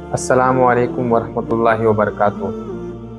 अस्सलामु अलैकुम वरहमतुल्लाहि वबरकातुहू।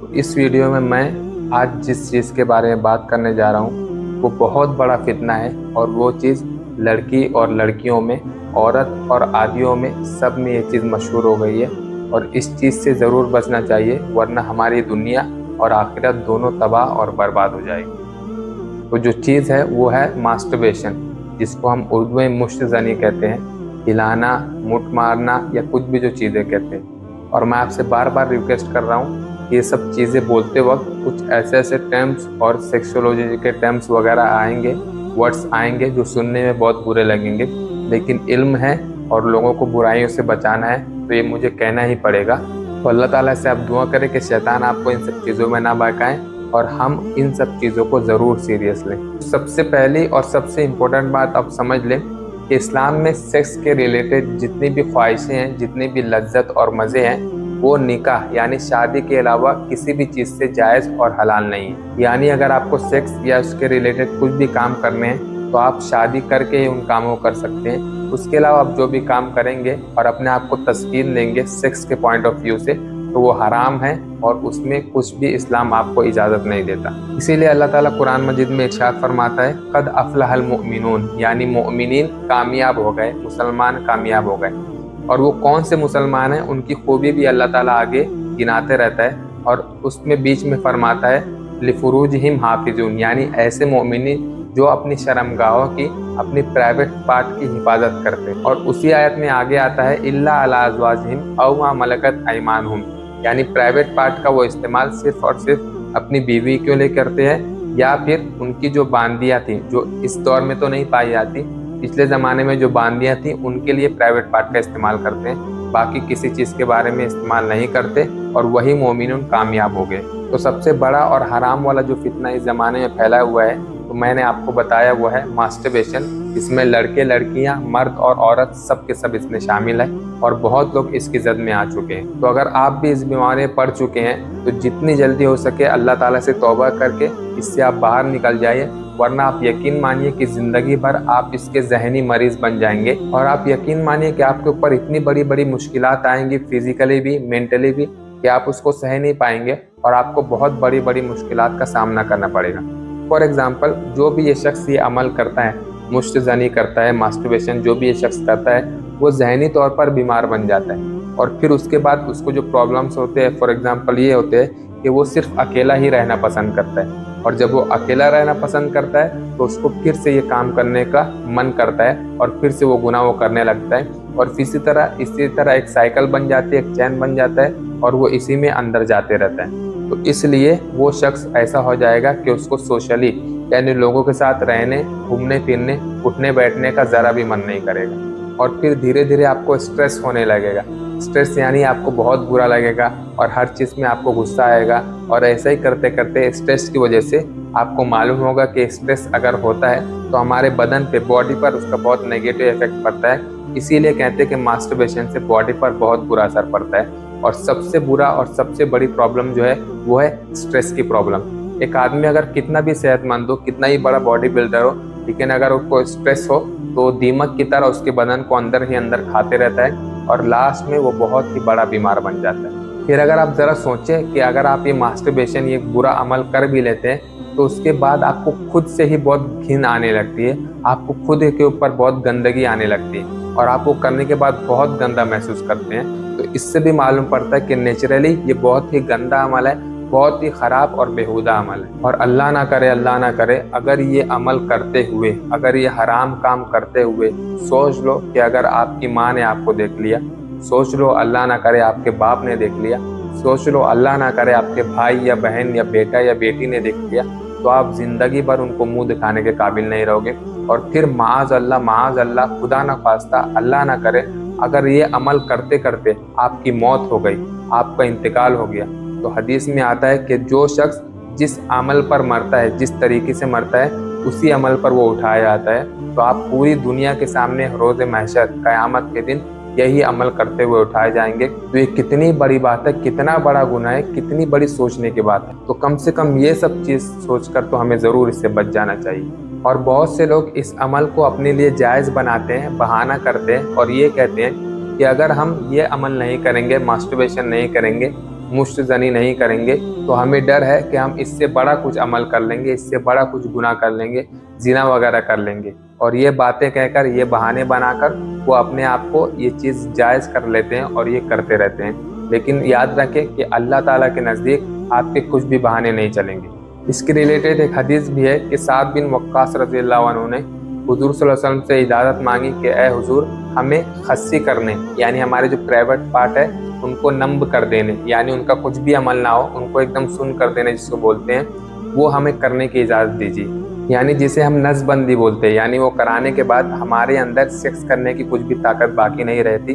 तो इस वीडियो में मैं आज जिस चीज़ के बारे में बात करने जा रहा हूँ वो बहुत बड़ा फितना है, और वो चीज़ लड़की और लड़कियों में, औरत और आदियों में, सब में ये चीज़ मशहूर हो गई है। और इस चीज़ से ज़रूर बचना चाहिए, वरना हमारी दुनिया और आखिरत दोनों तबाह और बर्बाद हो जाएगी। तो जो चीज़ है वो है मास्टरबेशन, जिसको हम उर्दू में मुश्तज़नी कहते हैं, हिलाना, मुठ मारना या कुछ भी जो चीज़ें कहते हैं। और मैं आपसे बार बार रिक्वेस्ट कर रहा हूँ कि ये सब चीज़ें बोलते वक्त कुछ ऐसे ऐसे टर्म्स और सेक्सोलॉजी के टर्म्स वगैरह आएंगे, वर्ड्स आएंगे जो सुनने में बहुत बुरे लगेंगे, लेकिन इल्म है और लोगों को बुराइयों से बचाना है, तो ये मुझे कहना ही पड़ेगा। तो अल्लाह ताला से आप दुआ करें कि शैतान आपको इन सब चीज़ों में ना बहकाएं और हम इन सब चीज़ों को ज़रूर सीरियस लें। सबसे पहली और सबसे इम्पोर्टेंट बात आप समझ लें कि इस्लाम में सेक्स के रिलेटेड जितनी भी ख्वाहिशें हैं, जितनी भी लज्जत और मज़े हैं, वो निकाह यानी शादी के अलावा किसी भी चीज़ से जायज़ और हलाल नहीं है। यानी अगर आपको सेक्स या उसके रिलेटेड कुछ भी काम करने हैं तो आप शादी करके ही उन कामों को कर सकते हैं। उसके अलावा आप जो भी काम करेंगे और अपने आप को तस्कीन देंगे सेक्स के पॉइंट ऑफ व्यू से, तो वो हराम है और उसमें कुछ भी इस्लाम आपको इजाज़त नहीं देता। इसीलिए अल्लाह ताला कुरान मजीद में इरशाद फरमाता है, क़द अफ़लहल मुअमिनून, यानी मोमिनीन कामयाब हो गए, मुसलमान कामयाब हो गए। और वो कौन से मुसलमान हैं, उनकी खूबी भी अल्लाह ताला आगे गिनाते रहता है, और उसमें बीच में फरमाता है लिफुरूजहिम हाफिजून, यानी ऐसे मोमिनीन जो अपनी शर्मगाहों की, अपनी प्राइवेट पार्ट की हिफाजत करते हैं। और उसी आयत में आगे आता है इल्ला अला अज़वाजिहिम औ मा मलकत अयमानुहुम, यानी प्राइवेट पार्ट का वो इस्तेमाल सिर्फ और सिर्फ अपनी बीवी के लिए करते हैं, या फिर उनकी जो बांदियाँ थी, जो इस दौर में तो नहीं पाई जाती, पिछले ज़माने में जो बांदियाँ थी उनके लिए प्राइवेट पार्ट का इस्तेमाल करते हैं, बाकी किसी चीज़ के बारे में इस्तेमाल नहीं करते, और वही मोमिनून कामयाब हो गए। तो सबसे बड़ा और हराम वाला जो फितना इस ज़माने में फैला हुआ है, तो मैंने आपको बताया वो है मास्टरबेशन। इसमें लड़के लड़कियां, मर्द और औरत सब के सब इसमें शामिल है, और बहुत लोग इसकी जद में आ चुके हैं। तो अगर आप भी इस बीमारी में पड़ चुके हैं तो जितनी जल्दी हो सके अल्लाह ताला से तौबा करके इससे आप बाहर निकल जाइए, वरना आप यकीन मानिए कि ज़िंदगी भर आप इसके जहनी मरीज़ बन जाएंगे। और आप यकीन मानिए कि आपके ऊपर इतनी बड़ी बड़ी मुश्किलात आएंगी, फिजिकली भी मेंटली भी, कि आप उसको सह नहीं पाएंगे और आपको बहुत बड़ी बड़ी मुश्किलात का सामना करना पड़ेगा। फॉर एग्ज़ाम्पल, जो भी ये शख्स ये अमल करता है, मुश्तज़नी करता है, मास्टरबेशन जो भी ये शख्स करता है, वो ज़हनी तौर पर बीमार बन जाता है। और फिर उसके बाद उसको जो प्रॉब्लम्स होते हैं, फॉर एग्ज़ाम्पल ये होते हैं कि वो सिर्फ अकेला ही रहना पसंद करता है, और जब वो अकेला रहना पसंद करता है तो उसको फिर से ये काम करने का मन करता है, और फिर से वो गुनाह वो करने लगता है, और इसी तरह एक साइकिल बन जाती है, एक चैन बन जाता है, और वो इसी में अंदर जाते रहता है। तो इसलिए वो शख्स ऐसा हो जाएगा कि उसको सोशली, यानी लोगों के साथ रहने, घूमने फिरने, उठने बैठने का ज़रा भी मन नहीं करेगा। और फिर धीरे धीरे आपको स्ट्रेस होने लगेगा। स्ट्रेस यानी आपको बहुत बुरा लगेगा और हर चीज़ में आपको गुस्सा आएगा, और ऐसा ही करते करते स्ट्रेस की वजह से आपको मालूम होगा कि स्ट्रेस अगर होता है तो हमारे बदन पे, बॉडी पर उसका बहुत नेगेटिव इफेक्ट पड़ता है। इसीलिए कहते हैं कि मास्टरबेशन से बॉडी पर बहुत बुरा असर पड़ता है। और सबसे बुरा और सबसे बड़ी प्रॉब्लम जो है वो है स्ट्रेस की प्रॉब्लम। एक आदमी अगर कितना भी सेहतमंद हो, कितना ही बड़ा बॉडी बिल्डर हो, लेकिन अगर उसको स्ट्रेस हो तो दीमक की तरह उसके बदन को अंदर ही अंदर खाते रहता है, और लास्ट में वो बहुत ही बड़ा बीमार बन जाता है। फिर अगर आप ज़रा सोचें कि अगर आप ये मास्टरबेशन, ये बुरा अमल कर भी लेते हैं तो उसके बाद आपको खुद से ही बहुत घिन आने लगती है, आपको खुद के ऊपर बहुत गंदगी आने लगती है, और आप वो करने के बाद बहुत गंदा महसूस करते हैं। तो इससे भी मालूम पड़ता है कि नेचुरली ये बहुत ही गंदा अमल है, बहुत ही ख़राब और बेहुदा अमल है। और अल्लाह ना करे अगर ये अमल करते हुए, अगर ये हराम काम करते हुए, सोच लो कि अगर आपकी माँ ने आपको देख लिया, सोच लो अल्लाह ना करे आपके बाप ने देख लिया, सोच लो अल्लाह ना करे आपके भाई या बहन या बेटा या बेटी ने देख लिया, तो आप ज़िंदगी भर उनको मुंह दिखाने के काबिल नहीं रहोगे। और फिर माज़ अल्लाह, खुदा ना खास्ता, अल्लाह ना करे अगर ये अमल करते करते आपकी मौत हो गई, आपका इंतकाल हो गया, तो हदीस में आता है कि जो शख्स जिस अमल पर मरता है, जिस तरीके से मरता है, उसी अमल पर वो उठाया जाता है। तो आप पूरी दुनिया के सामने रोज़ महशर, क़यामत के दिन यही अमल करते हुए उठाए जाएंगे। तो ये कितनी बड़ी बात है, कितना बड़ा गुनाह है, कितनी बड़ी सोचने की बात है। तो कम से कम ये सब चीज़ सोचकर तो हमें ज़रूर इससे बच जाना चाहिए। और बहुत से लोग इस अमल को अपने लिए जायज़ बनाते हैं, बहाना करते हैं और ये कहते हैं कि अगर हम ये अमल नहीं करेंगे, मास्टरबेशन नहीं करेंगे, मुश्तज़नी नहीं करेंगे, तो हमें डर है कि हम इससे बड़ा कुछ अमल कर लेंगे, इससे बड़ा कुछ गुनाह कर लेंगे, ज़िना वगैरह कर लेंगे। और ये बातें कहकर, ये बहाने बनाकर वो अपने आप को ये चीज़ जायज़ कर लेते हैं और ये करते रहते हैं। लेकिन याद रखें कि अल्लाह ताला के नज़दीक आपके कुछ भी बहाने नहीं चलेंगे। इसके रिलेटेड एक हदीस भी है कि साद बिन वक्कास रज़ियल्लाहु अन्हु ने हुजूर सल्लल्लाहु अलैहि वसल्लम से इजाज़त मांगी कि ए हुजूर, हमें खस्सी करने, यानी हमारे जो प्राइवेट पार्ट है उनको नम्ब कर देने, यानी उनका कुछ भी अमल ना हो, उनको एकदम सुन कर देने जिसको बोलते हैं, वो हमें करने की इजाज़त दीजिए। यानी जिसे हम नज़बंदी बोलते हैं, यानी वो कराने के बाद हमारे अंदर सेक्स करने की कुछ भी ताकत बाकी नहीं रहती,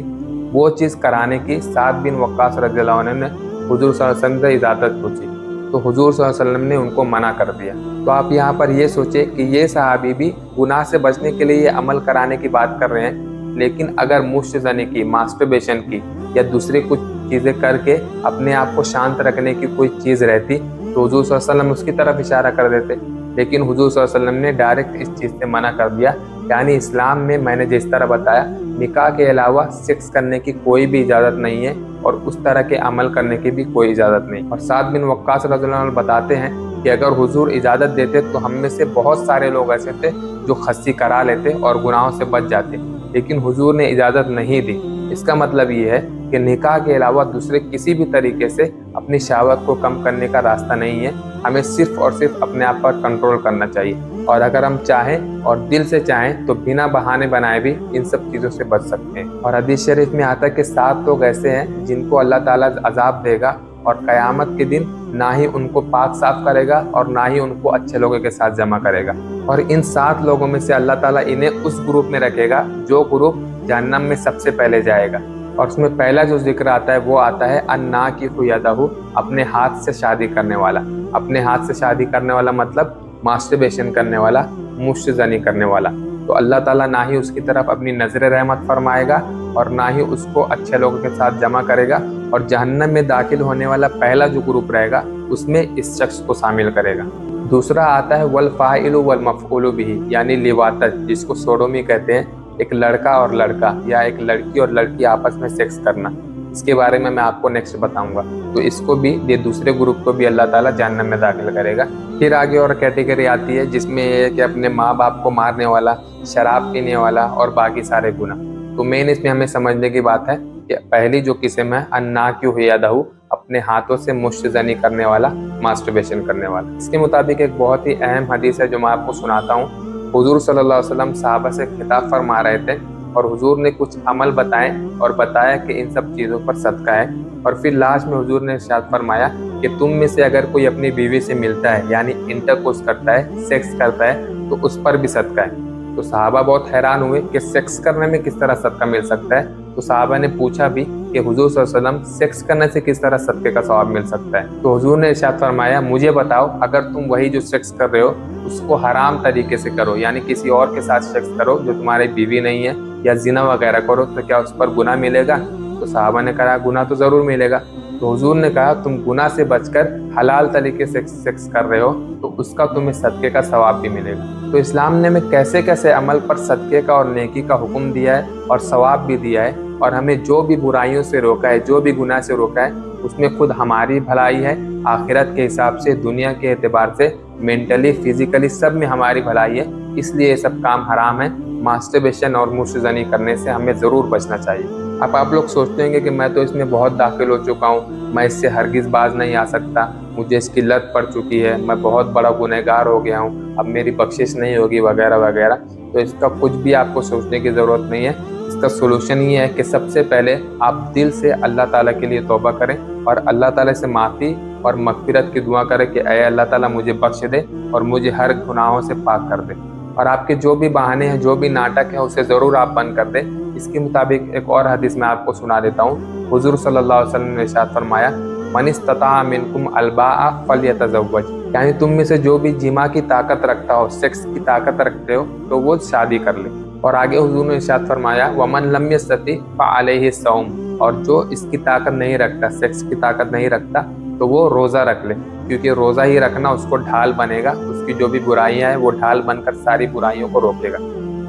वो चीज़ कराने की साद बिन वक्कास रज़ियल्लाहु अन्हु ने हुजूर सल्लल्लाहु अलैहि वसल्लम से इजाज़त पूछी, तो हुजूर सल्लल्लाहु अलैहि वसल्लम ने उनको मना कर दिया। तो आप यहाँ पर ये सोचें कि ये सहाबी भी गुनाह से बचने के लिए ये अमल कराने की बात कर रहे हैं, लेकिन अगर मुश्तज़नी की, मास्टरबेशन की या दूसरी कुछ चीज़ें करके अपने आप को शांत रखने की कोई चीज़ रहती तो हुजूर सल्लल्लाहु अलैहि वसल्लम उसकी तरफ इशारा कर देते। लेकिन हुजूर सल्लल्लाहु अलैहि वसल्लम ने डायरेक्ट इस चीज़ से मना कर दिया। यानी इस्लाम में मैंने जिस तरह बताया, निकाह के अलावा सेक्स करने की कोई भी इजाज़त नहीं है और उस तरह के अमल करने की भी कोई इजाज़त नहीं। और साद बिन वक्कास रज़ियल्लाहु अन्हु बताते हैं कि अगर हुजूर इजाज़त देते तो हम में से बहुत सारे लोग ऐसे थे जो खस्सी करा लेते और गुनाहों से बच जाते, लेकिन हुजूर ने इजाज़त नहीं दी। इसका मतलब ये है कि निकाह के अलावा दूसरे किसी भी तरीके से अपनी शहवत को कम करने का रास्ता नहीं है। हमें सिर्फ और सिर्फ अपने आप पर कंट्रोल करना चाहिए, और अगर हम चाहें और दिल से चाहें तो बिना बहाने बनाए भी इन सब चीज़ों से बच सकते हैं। और हदीस शरीफ में आता है कि 7 लोग ऐसे हैं जिनको अल्लाह ताला अजाब देगा और क़यामत के दिन ना ही उनको पाक साफ करेगा और ना ही उनको अच्छे लोगों के साथ जमा करेगा। और इन 7 लोगों में से अल्लाह ताला इन्हें उस ग्रुप में रखेगा जो ग्रुप जहन्नम में सबसे पहले जाएगा। और उसमें पहला जो जिक्र आता है वो आता है अन्ना की खुयादहू, अपने हाथ से शादी करने वाला। अपने हाथ से शादी करने वाला मतलब मास्टरबेशन करने वाला, मुश्तज़नी करने वाला। तो अल्लाह ताला ना ही उसकी तरफ अपनी नज़र रहमत फरमाएगा और ना ही उसको अच्छे लोगों के साथ जमा करेगा, और जहन्नम में दाखिल होने वाला पहला जो ग्रुप रहेगा उसमें इस शख्स को शामिल करेगा। दूसरा आता है वल फ़ाइलु वल मफ़ऊलु बिही, यानी लिवातत, जिसको सोडोमी कहते हैं, एक लड़का और लड़का या एक लड़की और लड़की आपस में सेक्स करना। इसके बारे में मैं आपको नेक्स्ट बताऊंगा। तो इसको भी, ये दूसरे ग्रुप को भी अल्लाह ताला जहन्नम में दाखिल करेगा। फिर आगे और कैटेगरी आती है जिसमें ये है कि अपने माँ बाप को मारने वाला, शराब पीने वाला और बाकी सारे गुनाह। तो मेन इसमें हमें समझने की बात है कि पहली जो किस्म है अन्ना क्यों हियादहू, अपने हाथों से मुश्तज़नी करने वाला, मास्टरबेशन करने वाला। इसके मुताबिक एक बहुत ही अहम हदीस है जो मैं आपको सुनाता हूँ। हुजूर सल्लल्लाहु अलैहि वसल्लम सहाबा से खिताब फरमा रहे थे और हुजूर ने कुछ अमल बताए और बताया कि इन सब चीज़ों पर सदका है। और फिर लास्ट में हुजूर ने इरशाद फरमाया कि तुम में से अगर कोई अपनी बीवी से मिलता है, यानी इंटरकोर्स करता है, सेक्स करता है, तो उस पर भी सदका है। तो सहाबा बहुत हैरान हुए कि सेक्स करने में किस तरह सदका मिल सकता है। तो सहाबा ने पूछा भी कि हुजूर सल्लल्लाहु अलैहि वसल्लम, सेक्स करने से किस तरह सदके का सवाब मिल सकता है। तो हुजूर ने इरशाद फरमाया, मुझे बताओ, अगर तुम वही जो सेक्स कर रहे हो उसको हराम तरीके से करो, यानी किसी और के साथ सेक्स करो जो तुम्हारी बीवी नहीं है, या जिना वगैरह करो, तो क्या उस पर गुनाह मिलेगा? तो सहाबा ने कहा गुनाह तो ज़रूर मिलेगा। तो हुजूर ने कहा तुम गुनाह से बचकर हलाल तरीके से सेक्स कर रहे हो तो उसका तुम्हें सदके का सवाब भी मिलेगा। तो इस्लाम ने हमें कैसे कैसे अमल पर सदके का और नेकी का हुक्म दिया है और सवाब भी दिया है, और हमें जो भी बुराइयों से रोका है, जो भी गुनाह से रोका है, उसमें खुद हमारी भलाई है, आखिरत के हिसाब से, दुनिया के एतबार से, मेंटली, फिजिकली, सब में हमारी भलाई है। इसलिए ये सब काम हराम है। मास्टरबेशन और मुश्तज़नी करने से हमें ज़रूर बचना चाहिए। अब आप लोग सोचते होंगे कि मैं तो इसमें बहुत दाखिल हो चुका हूँ, मैं इससे हरगिज़ बाज नहीं आ सकता, मुझे इसकी लत पड़ चुकी है, मैं बहुत बड़ा गुनहगार हो गया हूँ, अब मेरी बख्शिश नहीं होगी वगैरह वगैरह। तो इसका कुछ भी आपको सोचने की ज़रूरत नहीं है। इसका सोल्यूशन ये है कि सबसे पहले आप दिल से अल्लाह ताला के लिए तौबा करें और अल्लाह ताला से माफ़ी और मग़फ़िरत की दुआ करें कि ऐ अल्लाह ताला मुझे बख्श दे और मुझे हर गुनाहों से पाक कर दे। और आपके जो भी बहाने हैं, जो भी नाटक है, उसे ज़रूर आप बंद कर दें। इसके मुताबिक एक और हदीस मैं आपको सुना देता हूँ। हुज़ूर सल्लल्लाहु अलैहि वसल्लम ने इरशाद फरमाया, मन इस्तता मिनकुम अलबाअ फल्यतज़व्वज, यानी तुम में से जो भी जिमा की ताकत रखता हो, सेक्स की ताकत रखते हो, तो वो शादी कर ले। और आगे हुज़ूर ने इरशाद फरमाया, वमन लम यस्तति फअलैहि सौम, और जो इसकी ताकत नहीं रखता, सेक्स की ताकत नहीं रखता, तो वो रोज़ा रख ले, क्योंकि रोज़ा ही रखना उसको ढाल बनेगा, उसकी जो भी बुराइयां हैं वो ढाल बनकर सारी बुराइयों को रोकेगा।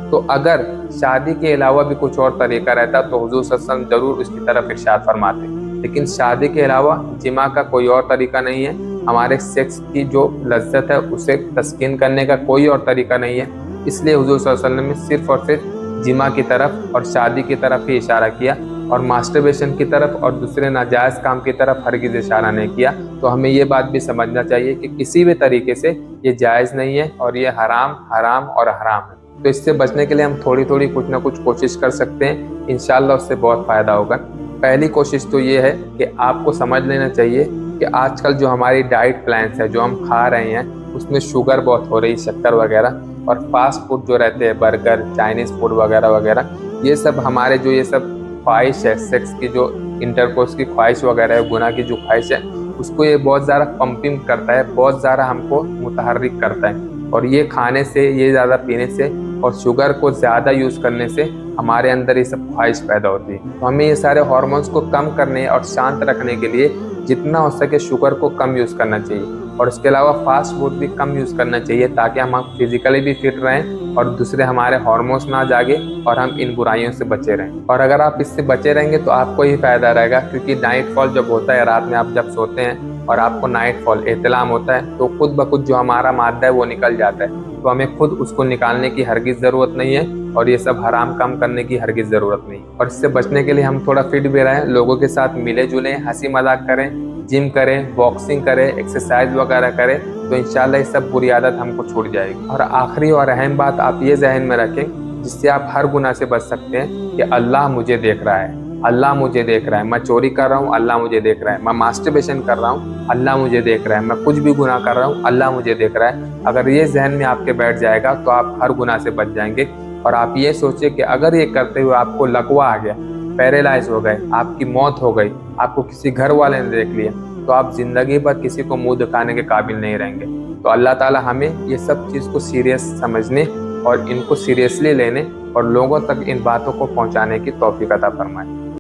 तो अगर शादी के अलावा भी कुछ और तरीका रहता तो हुजूर सल्लल्लाहु अलैहि वसल्लम जरूर उसकी तरफ इरशाद फरमाते, लेकिन शादी के अलावा जिमा का कोई और तरीका नहीं है। हमारे सेक्स की जो लज्जत है उसे तस्कीन करने का कोई और तरीका नहीं है। इसलिए हुजूर सल्लल्लाहु अलैहि वसल्लम ने सिर्फ और सिर्फ जिमा की तरफ और शादी की तरफ ही इशारा किया, और मास्टरबेशन की तरफ और दूसरे नाजायज़ काम की तरफ हरगिज़ इशारा नहीं किया। तो हमें ये बात भी समझना चाहिए कि किसी भी तरीके से ये जायज़ नहीं है और ये हराम हराम और हराम है। तो इससे बचने के लिए हम थोड़ी थोड़ी कुछ ना कुछ कोशिश कर सकते हैं, इंशाअल्लाह उससे बहुत फ़ायदा होगा। पहली कोशिश तो ये है कि आपको समझ लेना चाहिए कि आजकल जो हमारी डाइट प्लान्स है, जो हम खा रहे हैं, उसमें शुगर बहुत हो रही, शक्कर वगैरह, और फास्ट फूड जो रहते हैं, बर्गर, चाइनीज़ फूड वगैरह वगैरह, ये सब हमारे जो ये सब ख्वाहिश है, सेक्स की जो इंटरकोर्स की ख्वाहिश वगैरह है, गुनाह की जो ख्वाहिश है, उसको ये बहुत ज़्यादा पंपिंग करता है, बहुत ज़्यादा हमको मुतहर्रिक करता है। और ये खाने से, ये ज़्यादा पीने से और शुगर को ज़्यादा यूज़ करने से हमारे अंदर ये सब ख्वाहिश पैदा होती है। तो हमें ये सारे हार्मोन्स को कम करने और शांत रखने के लिए जितना हो सके शुगर को कम यूज़ करना चाहिए, और इसके अलावा फास्ट फूड भी कम यूज़ करना चाहिए, ताकि हम फिजिकली भी फिट रहें और दूसरे हमारे हार्मोन्स ना जागे और हम इन बुराइयों से बचे रहें। और अगर आप इससे बचे रहेंगे तो आपको ही फ़ायदा रहेगा, क्योंकि नाइट फॉल जब होता है, रात में आप जब सोते हैं और आपको नाइट फॉल एहतिलाम होता है, तो खुद ब खुद जो हमारा मादा है वो निकल जाता है। तो हमें खुद उसको निकालने की हरगिज़ ज़रूरत नहीं है, और ये सब हराम काम करने की हरगिज़ ज़रूरत नहीं। और इससे बचने के लिए हम थोड़ा फिट भी रहें, लोगों के साथ मिले जुलें, हंसी मजाक करें, जिम करें, बॉक्सिंग करें, एक्सरसाइज वगैरह करें, तो इंशाल्लाह ये सब बुरी आदत हमको छूट जाएगी। और आखिरी और अहम बात आप ये जहन में रखें, जिससे आप हर गुनाह से बच सकते हैं, कि अल्लाह मुझे देख रहा है, अल्लाह मुझे देख रहा है। मैं चोरी कर रहा हूँ, अल्लाह मुझे देख रहा है। मैं मास्टरबेशन कर रहा हूँ, अल्लाह मुझे देख रहा है। मैं कुछ भी गुनाह कर रहा हूँ, अल्लाह मुझे देख रहा है। अगर ये जहन में आपके बैठ जाएगा तो आप हर गुनाह से बच जाएंगे। और आप ये सोचिए कि अगर ये करते हुए आपको लकवा आ गया, पैरालाइज हो गए, आपकी मौत हो गई, आपको किसी घर वाले ने देख लिया, तो आप ज़िंदगी भर किसी को मुंह दिखाने के काबिल नहीं रहेंगे। तो अल्लाह ताला हमें ये सब चीज़ को सीरियस समझने और इनको सीरियसली लेने और लोगों तक इन बातों को पहुंचाने की तौफीक अता फरमाए।